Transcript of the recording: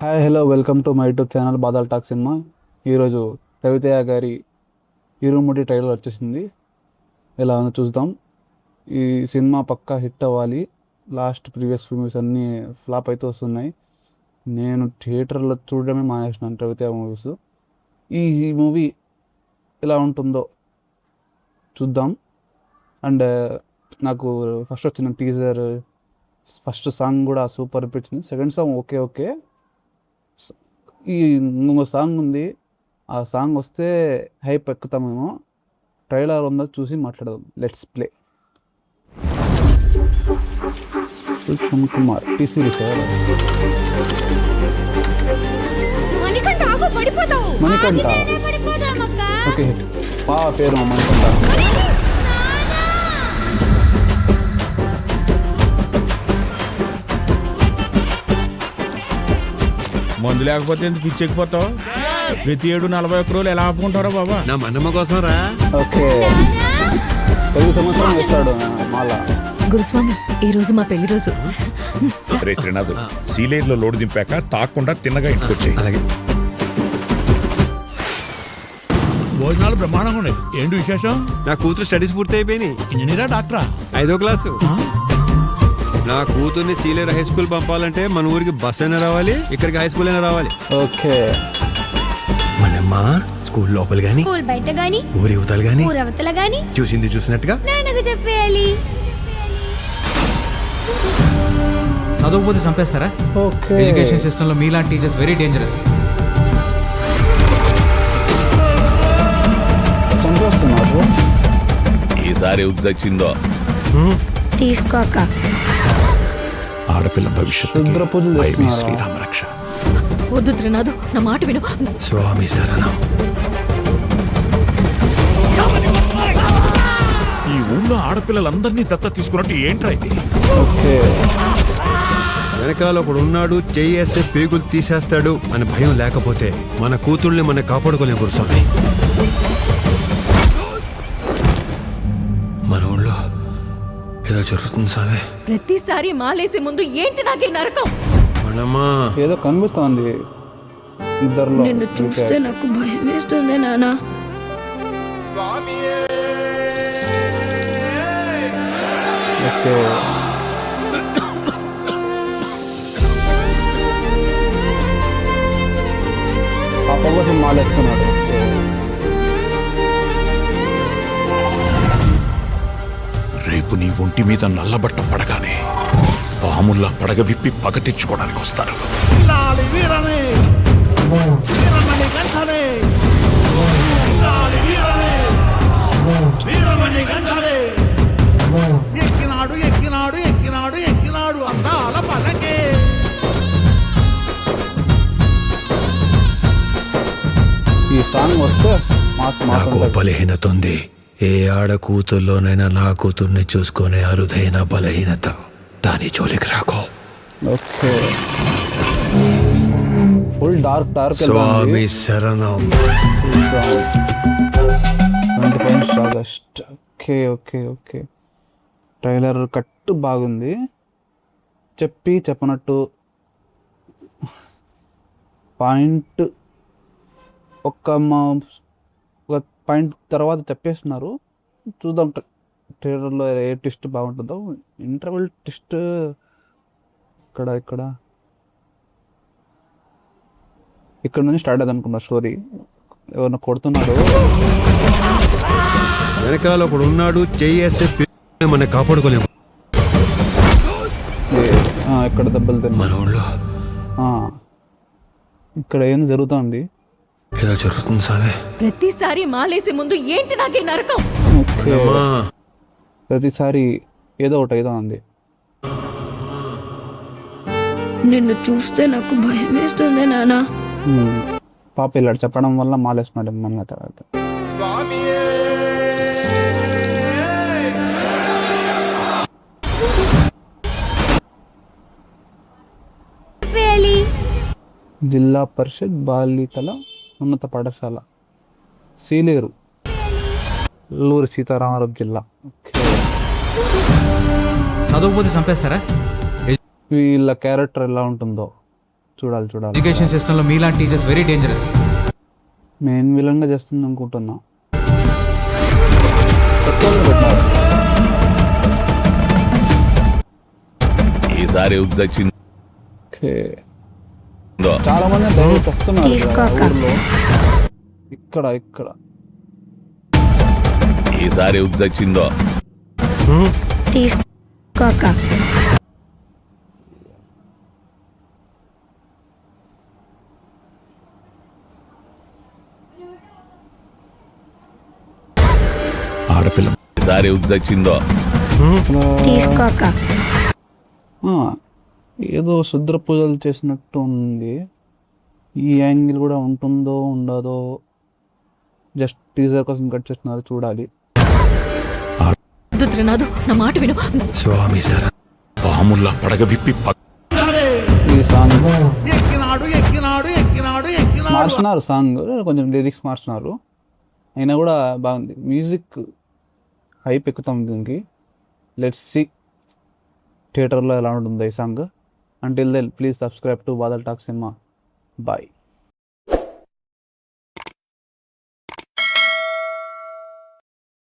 Hi hello welcome to my YouTube channel Badal talk cinema. ఈరోజు రవితేజ గారి ఇరుముడి trailer వచ్చేసింది. ఎలా ఉందో చూద్దాం. ఈ సినిమా పక్కా హిట్ అవ్వాలి. లాస్ట్ ప్రీవియస్ మూవీస్ అన్నీ ఫ్లాప్ అయితే వస్తున్నాయి. నేను థియేటర్లో చూడడమే మానేసినాను రవితేజ మూవీస్. ఈ మూవీ ఎలా ఉంటుందో చూద్దాం. అండ్ నాకు ఫస్ట్ వచ్చిన టీజర్, ఫస్ట్ సాంగ్ కూడా సూపర్ అనిపించింది. Second song okay okay. ఈ ఇంకో సాంగ్ ఉంది, ఆ సాంగ్ వస్తే హైప్ ఎక్కుతామేమో. ట్రైలర్ ఉందో చూసి మాట్లాడదాం. Let's play. Susham Kumar T Series Manikanta. Okay, పాప పేరు మణికంఠ. మందు లేకపోతే ఎందుకు పిచ్చెక్కిపోతావు? ప్రతి 7-41 రోజులు ఎలా ఆపుకుంటారో బాబా. నా మనమ్మ కోసం రా. ఓకే, 10 సంవత్సరం వేస్తాడు మాల. గురుస్వామి, ఈ రోజు మా పెళ్లి రోజు. రే త్రినాథ్, సీలేరులో లోడు దింపాక తాకుండా తిన్నగా ఇంటికి వచ్చాయి. అలాగే. భోజనాలు బ్రహ్మాండంగా ఉన్నాయి. ఏంటి విశేషం? నా కూతురు స్టడీస్ పూర్తి అయిపోయినాయి. ఇంజనీరా డాక్టరా? 5వ క్లాసు. నా కూతుర్ని చీలేరు హై స్కూల్ పంపాలంటే మన ఊరికి బస్ అయినా రావాలి, ఇక్కడికి హై స్కూల్ అయినా రావాలి. ఓకే, మనమ్మ స్కూల్ లోపల గాని, స్కూల్ బయట గాని, ఊరి యువతలు గాని, ఊరవతల గాని చూసింది చూసినట్టుగా నాన్నకు చెప్పేయాలి. చదవకపోతే చంపేస్తారా? ఓకే. ఎడ్యుకేషన్ సిస్టంలో మీలాంటి టీచర్స్ వెరీ డేంజరస్. చంపేస్తున్నారు. ఈసారి ఉద్దచ్చిందో తీసుకోక ఆడపిల్ల భవిష్యత్తు రుద్ర పూజలు చేస్తున్నారా? శ్రీరామ రక్ష. వద్దు త్రినాథు, నా మాట విను. స్వామి శరణం. ఈ ఊళ్ళో ఆడపిల్లలందరినీ దత్త తీసుకున్నట్టు ఏంట్రా ఇది? ఓకే, వెనకాల ఒకడు ఉన్నాడు, చెయ్యేస్తే పేగులు తీసేస్తాడు అని భయం లేకపోతే మన కూతుర్ని మనం కాపాడుకోలేము గురుస్వామి. మన ఊళ్ళో ఏదో జరుగుతుంది స్వామి. ప్రతిసారి మాలేసే ముందు ఏంటి నాకే నరకం? మనమ్మా ఏదో కనిపిస్తోంది ఇద్దరిలో. నిన్ను చూస్తే నాకు భయం వేస్తుంది నాన్న. ఓకే, పాప కోసం మాలేస్తున్నాడు. ఓకే, రేపు నీ ఒంటి మీద నల్లబట్ట పడగానే పాముల్లా పడగ విప్పి పగ తెచ్చుకోవడానికి వస్తారు. ఎక్కినాడు అందాల పలకే. ఈ సాంగ్ వస్తే మాస్ మాస్ నాకు బలహీనత ఉంది. ఏ ఆడ కూతుర్లోనైనా నా కూతుర్ని చూసుకునే అరుదైన బలహీనత. దాని జోలికి రాకో. Okay, full dark dark. స్వామి శరణం. 25 August. Okay okay okay. Trailer cut బాగుంది. చెప్పనట్టు పాయింట్ ఒక పాయింట్ తర్వాత చెప్పేస్తున్నారు. చూద్దాం ట్రైలర్లో ఏ ట్విస్ట్ బాగుంటుందో. ఇంటర్వెల్ ట్విస్ట్ ఇక్కడ నుంచి స్టార్ట్ అయ్యింది అనుకున్నా స్టోరీ. ఎవరిని కొడుతున్నాడు. వెనకాల ఒకడు ఉన్నాడు, చెయ్యేస్తే మనం కాపాడుకోలేము. ఇక్కడ దెబ్బలు తిన్నా. మన ఊళ్ళో ఇక్కడ ఏం జరుగుతుంది? ఏదో జరుగుతుంది స్వామి. ప్రతిసారి మాలేసే ముందు ఏంటి నాకే నరకం? ఓకే, ప్రతిసారి ఏదో ఒకటి అయితే ఉంది. నిన్ను చూస్తే నాకు భయం వేస్తుంది నాన్న. పాప వెళ్ళాడు చెప్పడం వల్ల మాలేస్తున్నాడు మన తర్వాత. చెప్పేయాలి. జిల్లా పరిషత్ బాలికల ఉన్నత పాఠశాల సీలేరు, అల్లూరి సీతారామరాజు జిల్లా. ఓకే, చదవకపోతే చంపేస్తారా? వీళ్ళ క్యారెక్టర్ ఎలా ఉంటుందో చూడాలి. ఎడ్యుకేషన్ సిస్టంలో మీలాంటి టీచర్స్ వెరీ డేంజరస్. మెయిన్ విలన్గా చేస్తుంది అనుకుంటున్నా. కొత్తోళ్ళని పెట్టినారు. ఈసారి ఉజ్జొచ్చిందో ఓకే. చాలా మంది డైరెక్ట్ వస్తున్నారు కదా తీసుకోక. ఊర్లో. ఇక్కడ ఈసారి ఉజ్జొచ్చిందో తీసుకోక. ఆడపిల్ల ఈసారి ఉజ్జొచ్చిందో తీసుకోక. ఆ, ఏదో శుద్ర పూజలు చేసినట్టు ఉంది. ఈ యాంగిల్ కూడా ఉంటుందో ఉండదో జస్ట్ టీజర్ కోసం కట్ చేస్తున్నారు, చూడాలి. వద్దు త్రినాథు, నా మాట విను. స్వామి సర పాముల్లా పడగ విప్పి ఈ సాంగ్ మార్చినారు, సాంగ్ కొంచెం లిరిక్స్ మార్చినారు, అయినా కూడా బాగుంది. మ్యూజిక్ హైప్ ఎక్కుతాం దీనికి. లెట్స్ సి థియేటర్లో ఎలా ఉంటుంది ఈ song. Until then please subscribe to Badal talk cinema. Bye.